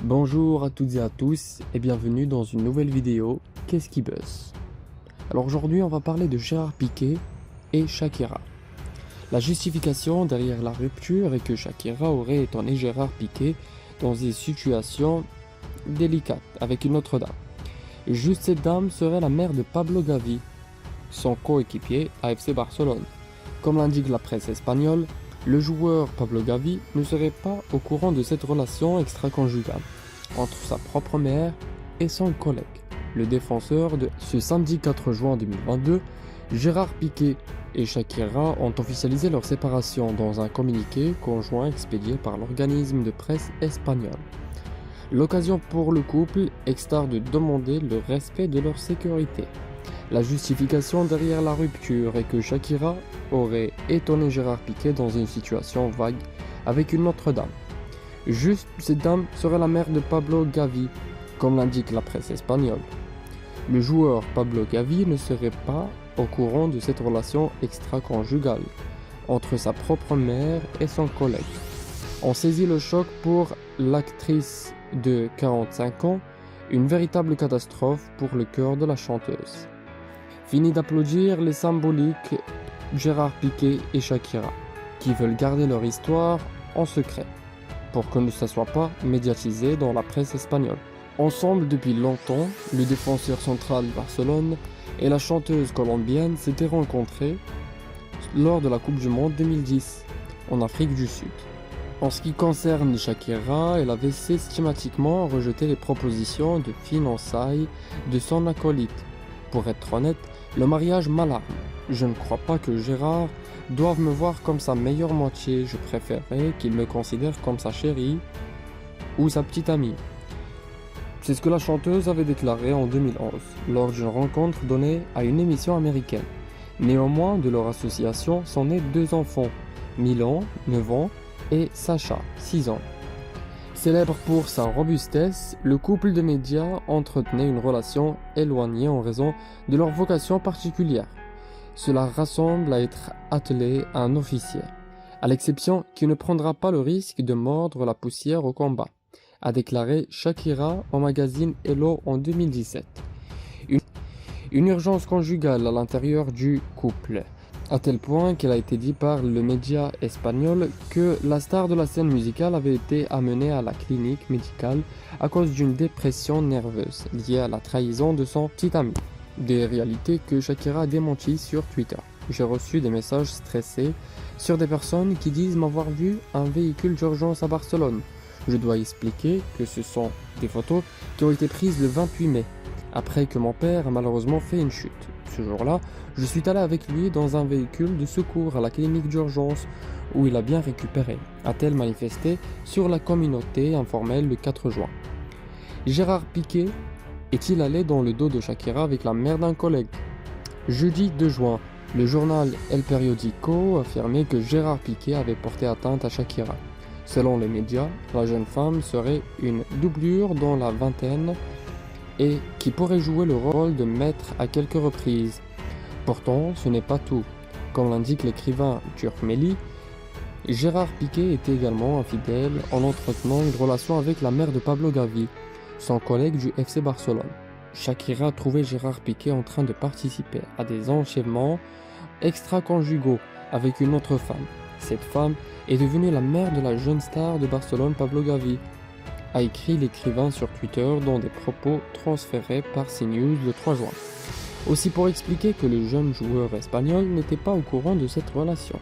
Bonjour à toutes et à tous et bienvenue dans une nouvelle vidéo Qu'est-ce qui buzz? Alors aujourd'hui on va parler de Gérard Piqué et Shakira. La justification derrière la rupture est que Shakira aurait étonné Gérard Piqué dans une situation délicate avec une autre dame. Juste cette dame serait la mère de Pablo Gavi, son coéquipier à FC Barcelone. Comme l'indique la presse espagnole, le joueur Pablo Gavi ne serait pas au courant de cette relation extra-conjugale entre sa propre mère et son collègue, le défenseur de ce samedi 4 juin 2022. Gérard Piqué et Shakira ont officialisé leur séparation dans un communiqué conjoint expédié par l'organisme de presse espagnol. L'occasion pour le couple externe de demander le respect de leur sécurité. La justification derrière la rupture est que Shakira aurait étonné Gérard Piqué dans une situation vague avec une autre dame. Juste cette dame serait la mère de Pablo Gavi, comme l'indique la presse espagnole. Le joueur Pablo Gavi ne serait pas au courant de cette relation extra-conjugale entre sa propre mère et son collègue. On saisit le choc pour l'actrice de 45 ans, une véritable catastrophe pour le cœur de la chanteuse. Fini d'applaudir les symboliques Gérard Piqué et Shakira, qui veulent garder leur histoire en secret, pour que ça ne soit pas médiatisé dans la presse espagnole. Ensemble depuis longtemps, le défenseur central de Barcelone et la chanteuse colombienne s'étaient rencontrés lors de la Coupe du Monde 2010, en Afrique du Sud. En ce qui concerne Shakira, elle avait systématiquement rejeté les propositions de fiançailles de son acolyte. Pour être honnête, le mariage m'alarme. Je ne crois pas que Gérard doive me voir comme sa meilleure moitié. Je préférerais qu'il me considère comme sa chérie ou sa petite amie. C'est ce que la chanteuse avait déclaré en 2011 lors d'une rencontre donnée à une émission américaine. Néanmoins, de leur association sont nés 2 enfants, Milan, 9 ans, et Sacha, 6 ans. Célèbre pour sa robustesse, le couple de médias entretenait une relation éloignée en raison de leur vocation particulière. Cela rassemble à être attelé à un officier, à l'exception qui ne prendra pas le risque de mordre la poussière au combat, a déclaré Shakira au magazine Hello en 2017. Une urgence conjugale à l'intérieur du couple, à tel point qu'il a été dit par le média espagnol que la star de la scène musicale avait été amenée à la clinique médicale à cause d'une dépression nerveuse liée à la trahison de son petit ami. Des réalités que Shakira a démenties sur Twitter. J'ai reçu des messages stressés sur des personnes qui disent m'avoir vu un véhicule d'urgence à Barcelone. Je dois expliquer que ce sont des photos qui ont été prises le 28 mai, après que mon père a malheureusement fait une chute. Ce jour-là, je suis allé avec lui dans un véhicule de secours à la clinique d'urgence où il a bien récupéré, a-t-elle manifesté sur la communauté informelle le 4 juin. Gérard Piqué est-il allé dans le dos de Shakira avec la mère d'un collègue? Jeudi 2 juin, le journal El Periódico affirmait que Gérard Piqué avait porté atteinte à Shakira. Selon les médias, la jeune femme serait une doublure dans la vingtaine et qui pourrait jouer le rôle de maître à quelques reprises. Pourtant, ce n'est pas tout. Comme l'indique l'écrivain turc Melih, Gérard Piqué était également infidèle en entretenant une relation avec la mère de Pablo Gavi, son collègue du FC Barcelone. Shakira trouvait Gérard Piqué en train de participer à des enchèvements extra-conjugaux avec une autre femme. Cette femme est devenue la mère de la jeune star de Barcelone Pablo Gavi, a écrit l'écrivain sur Twitter dans des propos transférés par CNews le 3 juin. Aussi pour expliquer que le jeune joueur espagnol n'était pas au courant de cette relation.